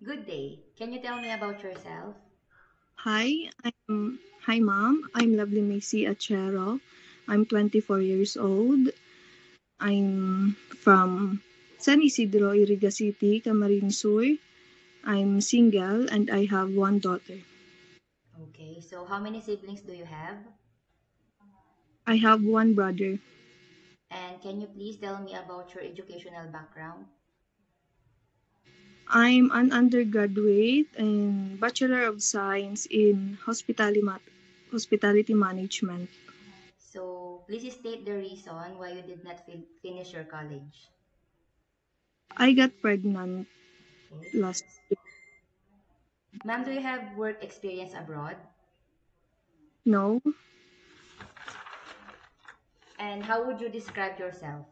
Good day. Can you tell me about yourself? Hi mom. I'm Lovely Macy Achero. I'm 24 years old. I'm from San Isidro, Iriga City, Camarines Sur. I'm single and I have one daughter. Okay, so how many siblings do you have? I have one brother. And can you please tell me about your educational background? I'm an undergraduate and Bachelor of Science in Hospitality Management. So please state the reason why you did not finish your college. I got pregnant Okay. last year. Ma'am, do you have work experience abroad? No, And how would you describe yourself?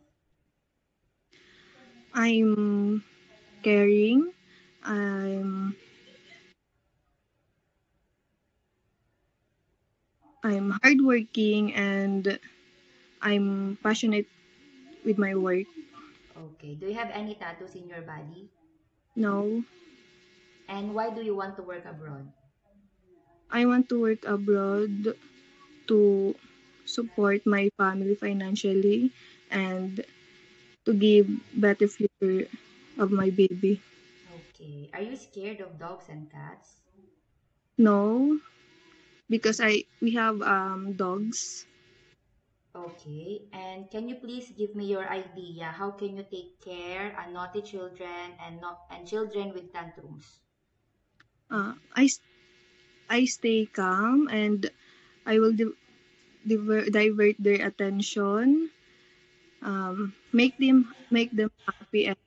I'm caring. I'm I'm hardworking and I'm passionate with my work. Okay. Do you have any tattoos in your body? No, And why do you want to work abroad? I want to work abroad to support my family financially and to give better future of my baby. Okay. Are you scared of dogs and cats? No, because I we have dogs. Okay, and can you please give me your idea? How can you take care of naughty children and not and children with tantrums? Uh, I s- I stay calm and I will divert their attention, make them happy, and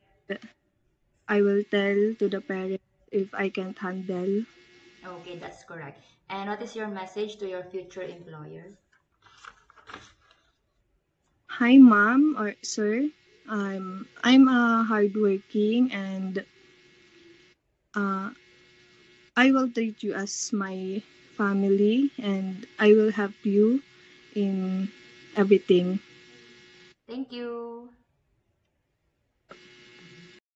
I will tell to the parents if I can't handle. Okay, that's correct. And what is your message to your future employer? Hi, ma'am or sir. I'm hardworking and uh, I will treat you as my family and I will help you in everything. Thank you.